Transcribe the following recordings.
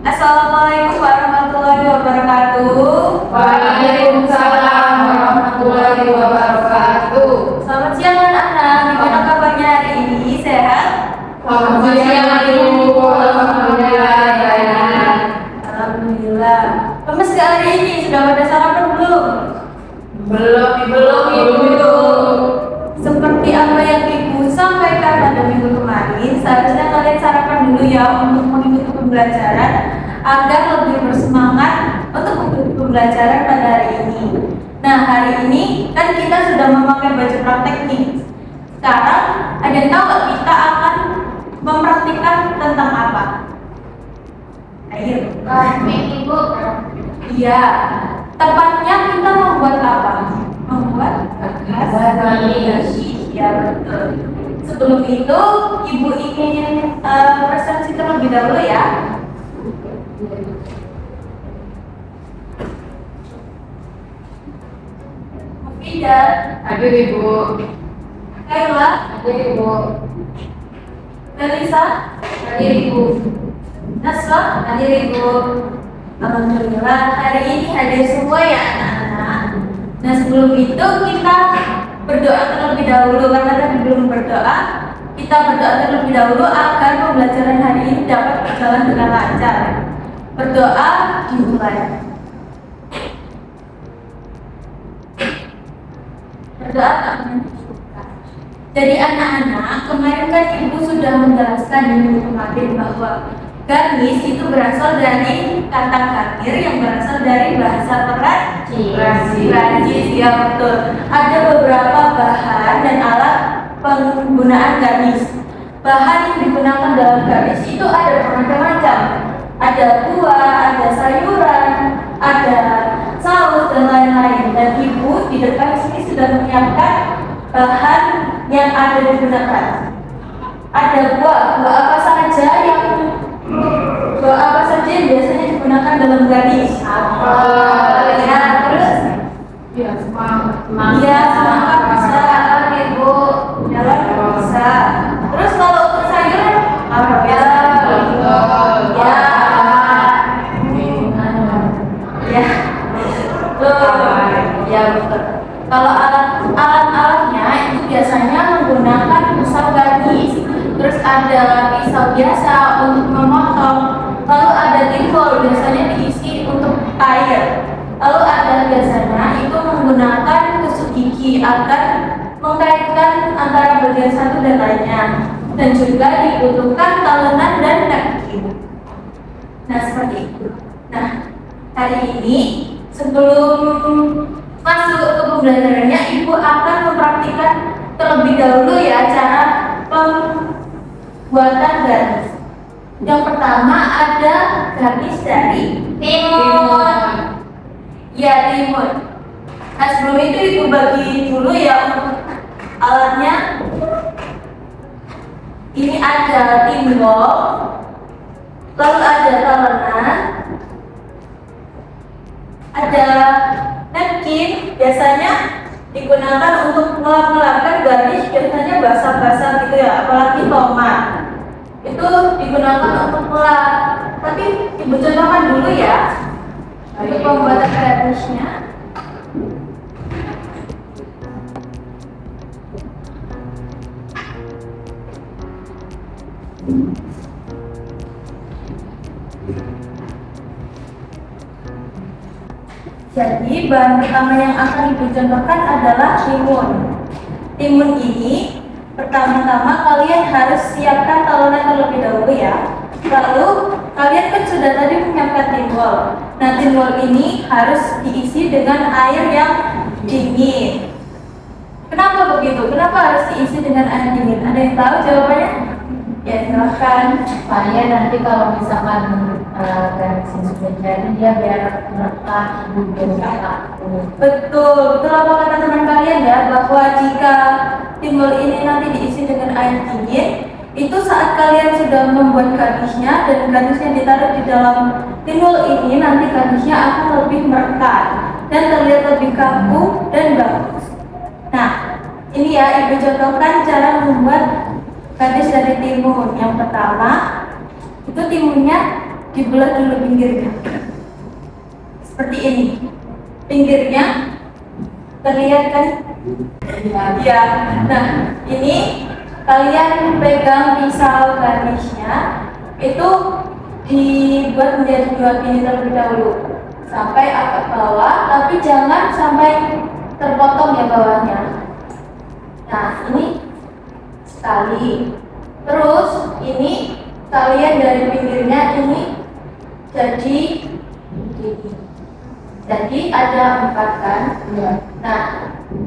Assalamualaikum warahmatullahi wabarakatuh. Waalaikumsalam warahmatullahi wabarakatuh. Selamat siang anak-anak. Gimana kabarnya hari ini? Sehat? Selamat siang Ibu. Alhamdulillah sehat. Alhamdulillah. Lemes gak hari ini? Sudah pada sarapan belum? Belum Ibu. Seperti apa yang Ibu sampaikan pada minggu kemarin, seharusnya kalian sarapan dulu ya untuk mengikuti pembelajaran agar lebih bersemangat untuk mengikuti pembelajaran pada hari ini. Nah, hari ini kan kita sudah memakai baju praktek nih. Sekarang ada yang tahu nggak kita akan mempraktikkan tentang apa? Ayo. Ibu. Iya. Tepatnya kita membuat apa? Membuat garis. Ya betul. Sebelum itu, Ibu ingin presentasi terlebih dahulu ya. Mufidah, Hadir Ibu. Kayla, Hadir Ibu. Melisa, Hadir Ibu. Naswa, Hadir Ibu. alhamdulillah hari ini hadir semua ya anak-anak. Nah sebelum itu kita berdoa terlebih dahulu karena tadi belum berdoa. Kita berdoa terlebih dahulu agar pembelajaran hari ini dapat berjalan dengan lancar. Berdoa dimulai. Berdoa akan. Jadi anak-anak, kemarin kan Ibu sudah menjelaskan di minggu kemarin bahwa gamis itu berasal dari kata gatir yang berasal dari bahasa Perancis. Ya betul. Ada beberapa bahan dan alat penggunaan gamis. Bahan yang digunakan dalam gamis itu ada bermacam-macam. Ada buah, ada sayuran, ada saus dan lain-lain. Dan Ibu di depan sini sudah menyiapkan bahan yang ada digunakan. Ada buah apa saja yang biasanya digunakan dalam gamis? Apel. Ya, terus? Ya, semangat. Ya, semangka bisa. Ibu. Jalan bisa. Terus kalau untuk sayuran? Apa ya? Ya. Ya. Betul. Ya, betul. Kalau alat-alatnya itu biasanya menggunakan pisau gamis. Terus ada pisau biasa untuk memotong. Lalu ada timbol biasanya diisi untuk air. Lalu ada biasanya itu menggunakan tusuk gigi agar mengkaitkan antara bagian satu dan lainnya. Dan juga dibutuhkan talenan dan napkin. Nah seperti itu. Nah hari ini sebelum masuk ke pembelajarannya, Ibu akan mempraktikkan terlebih dahulu ya cara pembuatan garis. Yang pertama ada garis dari timun. Ya timun. Nah sebelum itu Ibu bagi dulu ya untuk alatnya. Ini ada timbol, lalu ada talenan, ada napkin, biasanya digunakan untuk melapkan garis, biasanya basah-basah gitu ya, apalagi tomat itu digunakan untuk melap. Tapi Ibu contohkan dulu ya untuk pembuatan garisnya. Jadi bahan pertama yang akan Ibu contohkan adalah timun. Timun ini pertama-tama kalian harus siapkan talenan terlebih dahulu ya. Lalu kalian kan sudah tadi menyiapkan timbol. Nah timbol ini harus diisi dengan air yang dingin. Kenapa begitu? Kenapa harus diisi dengan air dingin? Ada yang tahu jawabannya? Ya silahkan. Supaya nanti kalau misalkan garis yang sudah jadi dia biar merekat Betul apa kata teman kalian ya, bahwa jika timbul ini nanti diisi dengan air dingin, itu saat kalian sudah membuat garisnya dan garisnya ditaruh di dalam timbul ini, nanti garisnya akan lebih merekat dan terlihat lebih kaku dan bagus. Nah ini ya Ibu contohkan cara membuat garis dari timun. Yang pertama itu timunnya dibelah dulu pinggirnya. Seperti ini. Pinggirnya terlihat kan? Ya. Nah, ini kalian pegang pisau garnisnya itu dibuat menjadi 2 gini terlebih dahulu sampai agak bawah, tapi jangan sampai terpotong ya bawahnya. Nah, ini sekali. Terus ini kalian dari pinggirnya ini jadi ada 4 kan? Iya. Nah,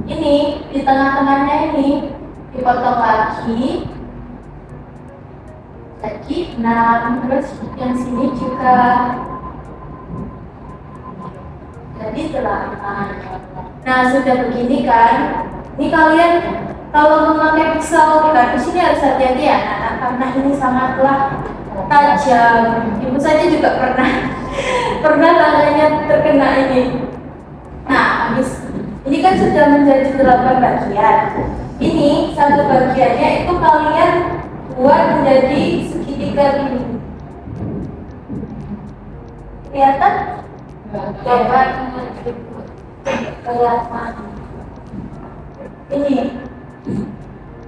ini di tengah-tengahnya ini dipotong lagi jadi 6, terus yang sini juga jadi 8. Nah, sudah begini kan, ini kalian kalau memakai pisau garnis ini harus hati-hati ya anak, karena ini sangatlah tajam. Ibu saja juga pernah tangannya terkena ini. Nah, habis ini kan sudah menjadi 8 bagian. Ini satu bagiannya itu kalian buat menjadi segitiga gini. Kelihatan? Kelihatan.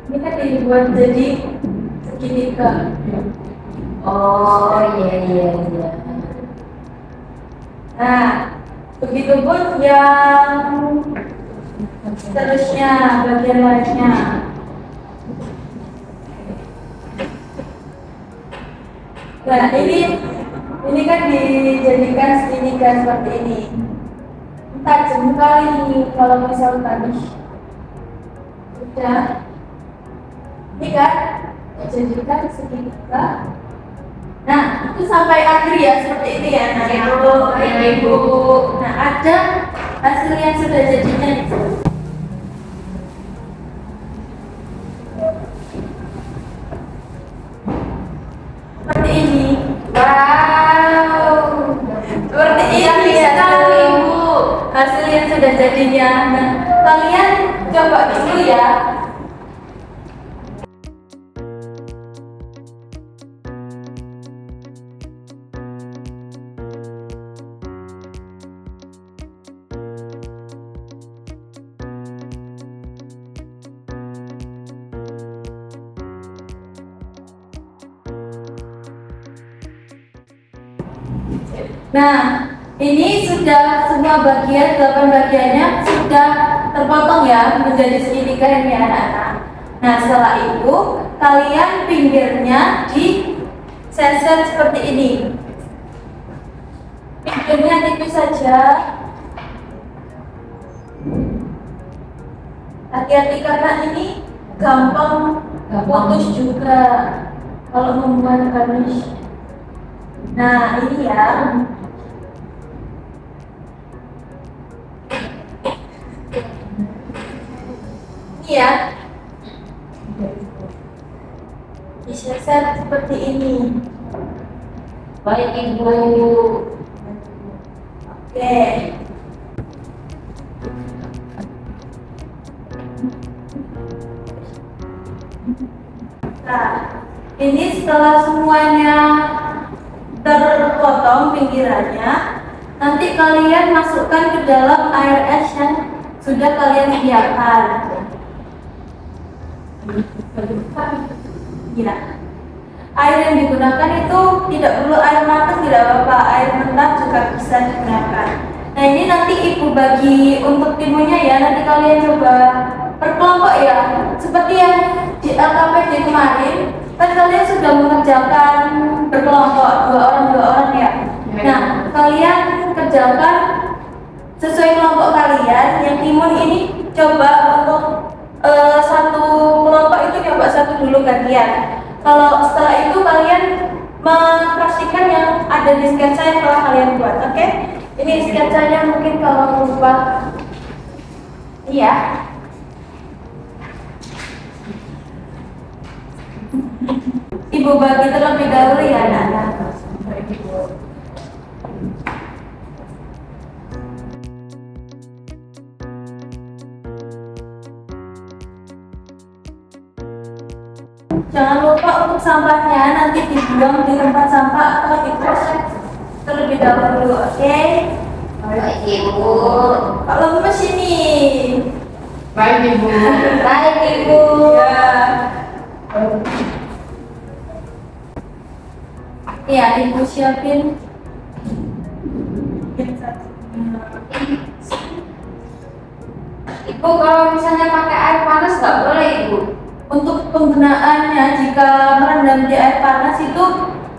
Ini kan dibuat jadi segitiga. Oh iya. Nah, begitupun yang seterusnya bagian lainnya. Nah, ini kan dijadikan segitiga seperti ini. Tajam kali ini kalau misal tadi. Sudah. Ini kan dijadikan segitiga. Nah, itu sampai akhir ya seperti ini ya. Nah, Ibu. Nah, ada hasil yang sudah jadinya itu. Seperti ini. Wow. Seperti ini sekali, Ibu. Hasil yang sudah jadinya. Nah, kalian coba dulu ya. Nah, ini sudah semua bagian, 8 bagiannya sudah terpotong ya menjadi segitiga ini anak-anak. Nah, setelah itu kalian pinggirnya diseset seperti ini. Pinggirnya tipis saja. Hati-hati karena ini gampang putus juga kalau membuat garnish. Nah, ini ya. Ini ya. Diseset seperti ini. Baik Ibu. Oke. Nah, ini setelah semuanya terpotong pinggirannya, nanti kalian masukkan ke dalam air es yang sudah kalian sediakan. Gila. Air yang digunakan itu tidak perlu air matang, tidak apa-apa, air mentah juga bisa digunakan. Nah, ini nanti Ibu bagi untuk timunnya ya, nanti kalian coba berkelompok ya, seperti yang di LKPD kemarin. Kan kalian sudah mengerjakan berkelompok 2 orang ya. Nah, kalian kerjakan sesuai kelompok kalian. Yang timun ini coba untuk satu kelompok itu coba satu dulu gantian. Kalau setelah itu kalian mempraktikkan yang ada di sketsa yang telah kalian buat, oke? Ini sketsanya mungkin kalau lupa, iya. Ibu bagi terlebih dahulu ya anak-anak. Jangan lupa untuk sampahnya nanti dibuang di tempat sampah atau diproses terlebih dahulu, oke? Baik Ibu. Kalau lemes ini. Baik Ibu. Baik Ibu. Ya, Ibu siapin. Ibu kalau misalnya pakai air panas nggak boleh Ibu. Untuk penggunaannya, jika merendam di air panas itu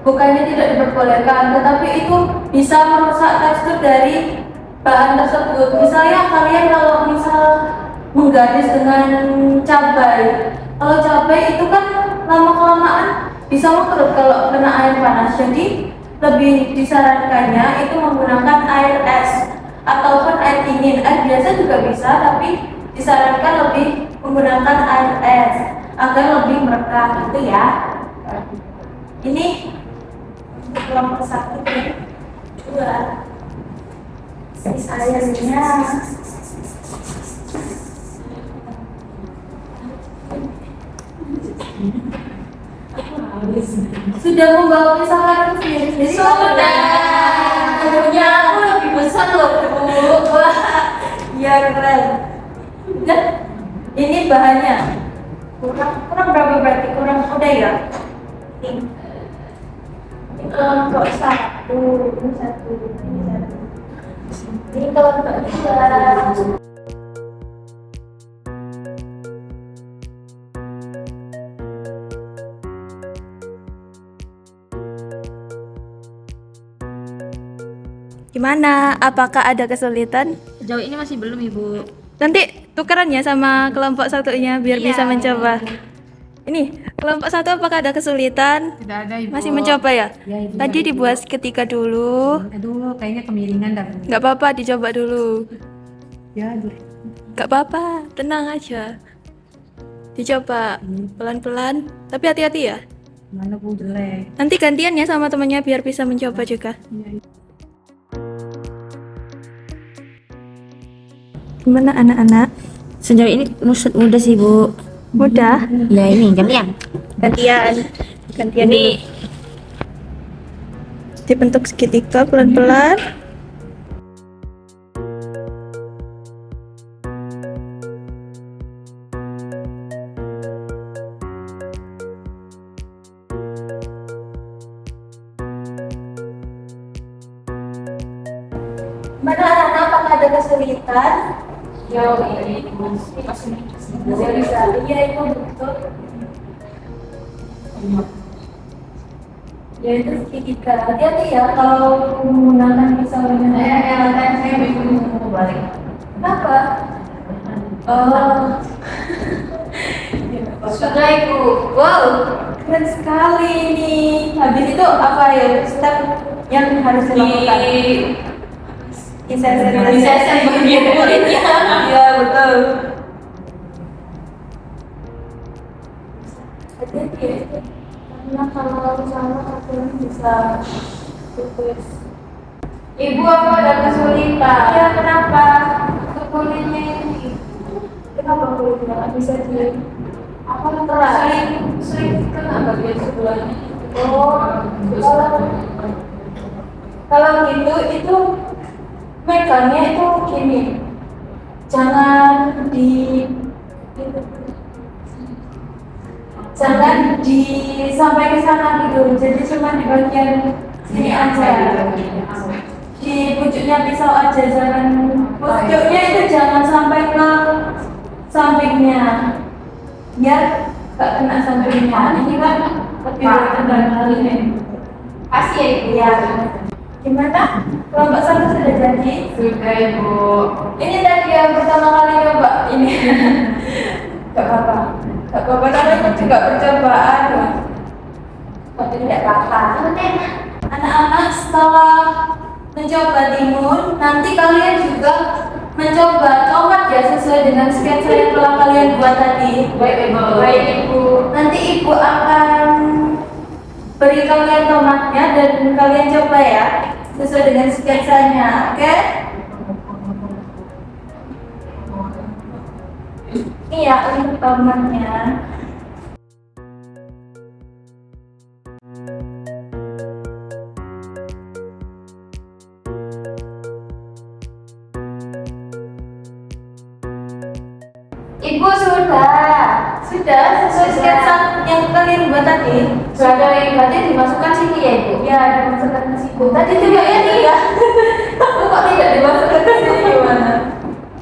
bukannya tidak diperbolehkan, tetapi itu bisa merusak tekstur dari bahan tersebut. Misalnya kalian kalau misal menggaris dengan cabai, kalau cabai itu kan lama-kelamaan bisa mengkerut kalau kena air panas. Jadi lebih disarankannya itu menggunakan air es ataupun air dingin. Air biasa juga bisa, tapi disarankan lebih menggunakan air es agar lebih merekah gitu ya. Ini untuk kelompok 1 dan 2. Sisanya sudah membawa pisauan sendiri. Sudah. Punya aku lebih besar loh Bu. Ya keren. Dan ini bahannya kurang berapa berarti? Kurang udah ya? Ini kelompok 1, ini 1, ini 1. Ini kelompok 2. Gimana? Apakah ada kesulitan? Sejauh ini masih belum Ibu. Nanti tukeran ya sama kelompok satunya biar bisa mencoba. Ini kelompok 1 apakah ada kesulitan? Tidak ada Ibu. Masih mencoba ya? Ya, Ibu. Tadi dibuat seketika dulu. Aduh, kayaknya kemiringan dah. Nggak apa-apa, dicoba dulu. Ya, aduh. Nggak apa-apa, tenang aja. Dicoba pelan-pelan, tapi hati-hati ya. Mana Bu jelek. Nanti gantian ya sama temannya biar bisa mencoba juga. Ya, Gimana anak-anak? Sejauh ini mudah sih Bu. Mudah? Ya ini gantian. Gantian ini. Dibentuk segitiga pelan-pelan. Mana anak-anak apakah ada kesulitan? jauh ini Masih bisa. Iya itu betul. Ya itu segitiga. Hati-hati ya kalau menggunakan pisau dengan saya bingung balik. Kenapa? Oh, Sudah Ibu. Wow. keren sekali ini. Habis itu apa ya step yang harus dilakukan? Disesen bagian kulitnya. Iya betul. Hati-hati ya. Karena kalau salah kalian bisa putus. Ibu apa ada kesulitan? Iya kenapa? Kulitnya ini. Kenapa kulitnya nggak bisa di apa keras? Sering kena bagian sebelahnya. Oh, kalau gitu itu megangnya itu gini, jangan sampai ke sana gitu, jadi cuma di bagian sini aja, di pucuknya pisau aja, jangan pucuknya itu jangan sampai ke sampingnya, biar gak kena sampingnya. Ini kan lebih tebal kali ini. Kasih ya Ibu. Ya. Gimana? Kelompok 1 sudah jadi? Sudah Ibu. Ini tadi yang pertama kali nyoba ini. Gak apa-apa. Gak apa-apa, karena itu juga percobaan. Tapi tidak apa-apa. Anak-anak setelah mencoba timun, nanti kalian juga mencoba tomat ya sesuai dengan sketsa yang telah kalian buat tadi. Baik Ibu. Baik Ibu. Nanti Ibu akan beri kalian tomatnya dan kalian coba ya sesuai dengan sketsanya, oke? Iya, untuk tomatnya. Ibu sudah. Sudah sesuai sketsa yang kalian buat tadi. Berada ibaratnya dimasukkan sini ya ibu. Ya, dimasukkan ke situ. Tadi juga ya nih ya. Kok tidak dimasukkan ke sini gimana?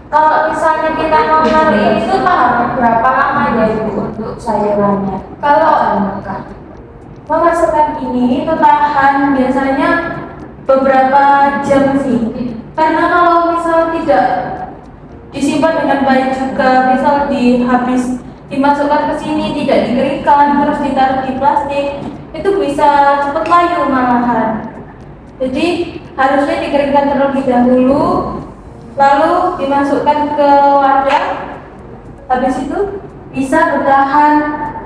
Kalau misalnya kita mau naruh ini tuh paham berapa lama ya ibu untuk sayurannya? Kalau Makan. memasukkan ini itu tahan biasanya beberapa jam sih. Karena kalau misal tidak disimpan dengan baik juga, misal dimasukkan ke sini tidak dikeringkan terus ditaruh di plastik, itu bisa cepat layu malahan. Jadi harusnya dikeringkan terlebih dahulu, lalu dimasukkan ke wadah. Habis itu bisa bertahan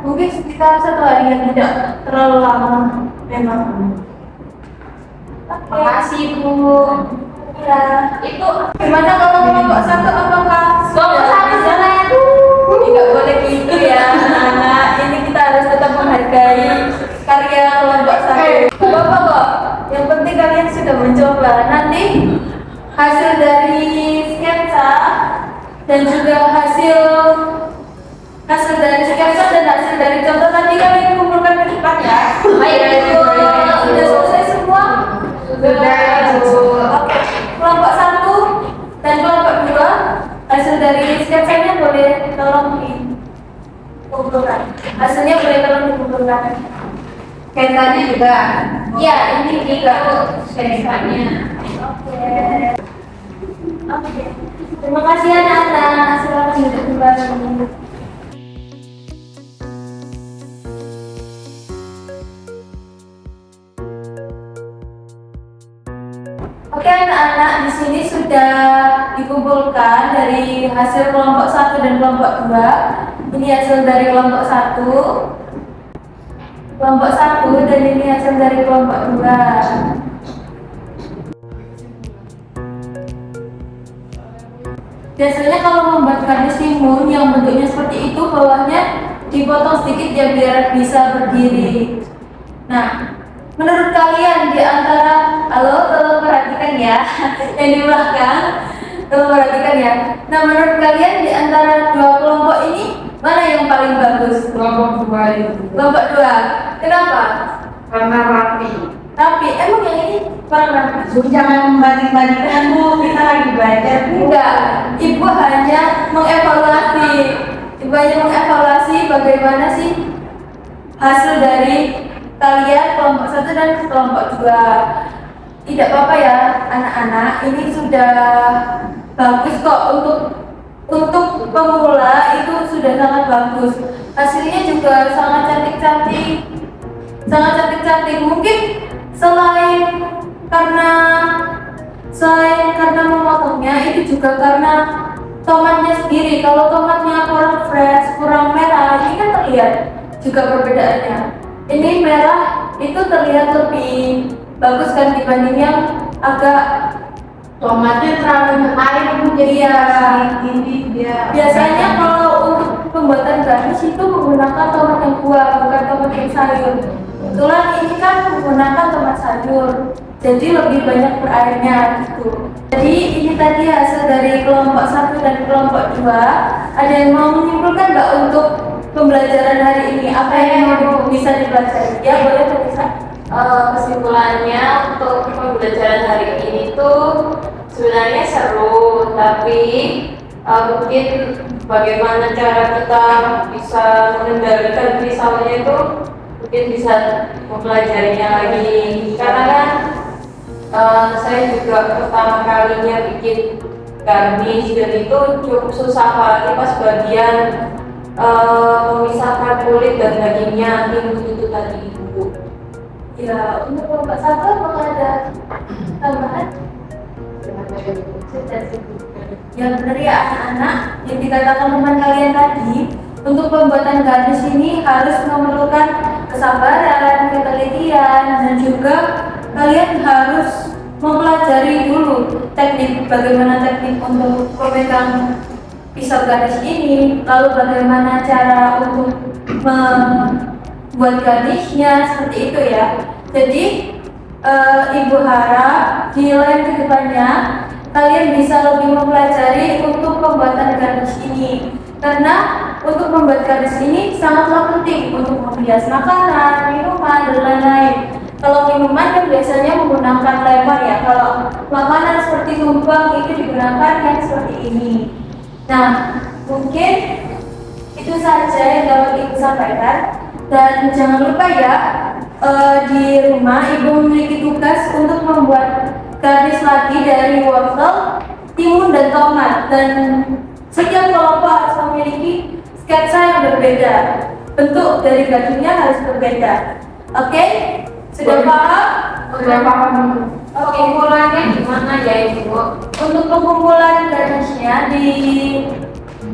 mungkin sekitar 1 hari yang tidak terlalu lama memang. Makasih Bu. Ya, Itu gimana kalau kelompok 1 apakah kelompok satu jalan. tidak boleh gitu ya anak-anak, ini kita harus tetap menghargai karya kelompok 1. Bapak kok, yang penting kalian sudah mencoba. Nanti hasil dari sketsa dan juga hasil dari sketsa dan hasil dari contoh tadi kalian kumpulkan ke depan ya. Ayo, Sudah selesai semua? Sudah, Bu. Oke. Kelompok 1 dan kelompok 2 hasil dari sketsanya boleh tolong dikumpulkan. Hasilnya boleh tolong dikumpulkan. Kaitannya juga. Ya, ini juga sketsanya. Oke. Terima kasih anak-anak. Silakan duduk kembali. Oke anak-anak, di sini sudah dikumpulkan dari hasil kelompok 1 dan kelompok 2. Ini hasil dari kelompok 1. Kelompok 1 dan ini hasil dari kelompok 2. Biasanya kalau membuat garis timun yang bentuknya seperti itu, bawahnya dipotong sedikit ya biar bisa berdiri. Nah, menurut kalian di antara, halo, tolong perhatikan ya, yang di belakang, tolong perhatikan ya. Nah, menurut kalian di antara dua kelompok ini mana yang paling bagus? Kelompok 2 itu. Kelompok 2. Kenapa? Karena rapi. Tapi emang yang ini kurang rapi. Bu, jangan membanding-bandingkan Bu, kita lagi belajar Bu. Enggak, ibu hanya mengevaluasi. Ibu hanya mengevaluasi bagaimana sih hasil dari kalian kelompok 1 dan kelompok 2. Tidak apa-apa ya anak-anak, ini sudah bagus kok untuk pemula, itu sudah sangat bagus. Hasilnya juga sangat cantik-cantik. Sangat cantik-cantik. Mungkin selain karena memotongnya, itu juga karena tomatnya sendiri. Kalau tomatnya kurang fresh, kurang merah, ini kan terlihat juga perbedaannya. Ini merah itu terlihat lebih bagus kan dibanding yang agak Tomatnya terlalu air Bu, jadi Iya. ini dia. biasanya kalau untuk pembuatan garnish itu menggunakan tomat yang buah, bukan tomat yang sayur. Kebetulan ini kan menggunakan tomat sayur, jadi lebih banyak berairnya gitu. Jadi ini tadi hasil dari kelompok 1 dan kelompok 2. Ada yang mau menyimpulkan nggak untuk pembelajaran hari ini? Apa yang bisa dipelajari? Ya boleh tuh bisa. Kesimpulannya untuk pembelajaran hari ini tuh sebenarnya seru, tapi mungkin bagaimana cara kita bisa mengendalikan pisaunya itu mungkin bisa mempelajarinya lagi, karena kan saya juga pertama kalinya bikin garnish dan itu cukup susah, apalagi pas bagian memisahkan kulit dan dagingnya itu tadi Bu. Ya, untuk kelompok 1 apakah ada tambahan? Sudah cukup. Ya benar ya anak-anak, yang dikatakan teman kalian tadi, untuk pembuatan garnish ini harus memerlukan kesabaran, ketelitian, dan juga kalian harus mempelajari dulu bagaimana teknik untuk memegang pisau garnish ini, lalu bagaimana cara untuk membuat garnishnya, seperti itu ya. Jadi ibu harap di lain kedepannya kalian bisa lebih mempelajari untuk pembuatan garnish ini. Karena untuk membuat kardus ini sangatlah penting untuk menghias makanan, minuman, dan lain-lain. Kalau minuman kan biasanya menggunakan lemon ya. Kalau makanan seperti tumpeng itu digunakan yang seperti ini. Nah, mungkin itu saja yang dapat Ibu sampaikan. Dan jangan lupa ya, di rumah Ibu memiliki tugas untuk membuat kardus lagi dari wortel, timun, dan tomat. Dan setiap kelompok harus memiliki sketsa yang berbeda. Bentuk dari gadunya harus berbeda. Oke? Sudah paham? Udah paham itu. Pengumpulannya gimana ya Ibu? Untuk pengumpulan kardusnya di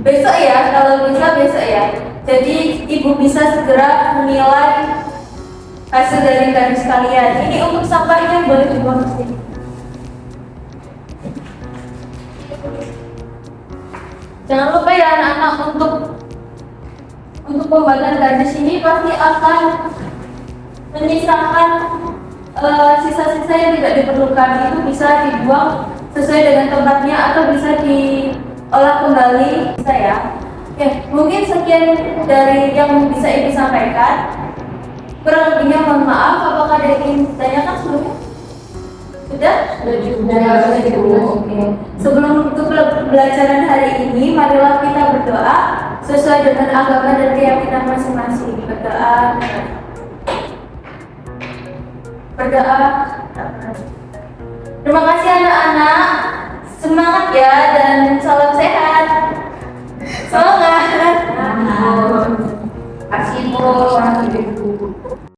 besok ya, kalau bisa besok ya. Jadi Ibu bisa segera menilai hasil dari kardus kalian. Ini untuk sampahnya boleh dibuang ke sini. Jangan lupa ya anak-anak, untuk pembuatan kardus ini pasti akan menyisakan sisa-sisa yang tidak diperlukan. Itu bisa dibuang sesuai dengan tempatnya atau bisa diolah kembali, bisa ya. Oke, mungkin sekian dari yang bisa Ibu sampaikan. Kurang lebihnya mohon maaf. Apakah ada yang ingin ditanyakan sebelumnya? Sudah? Sebelum tutup pembelajaran hari ini, marilah kita berdoa sesuai dengan agama dan keyakinan masing-masing. Berdoa. Terima kasih anak-anak. Semangat ya dan salam sehat. Semangat. Kasih Bu.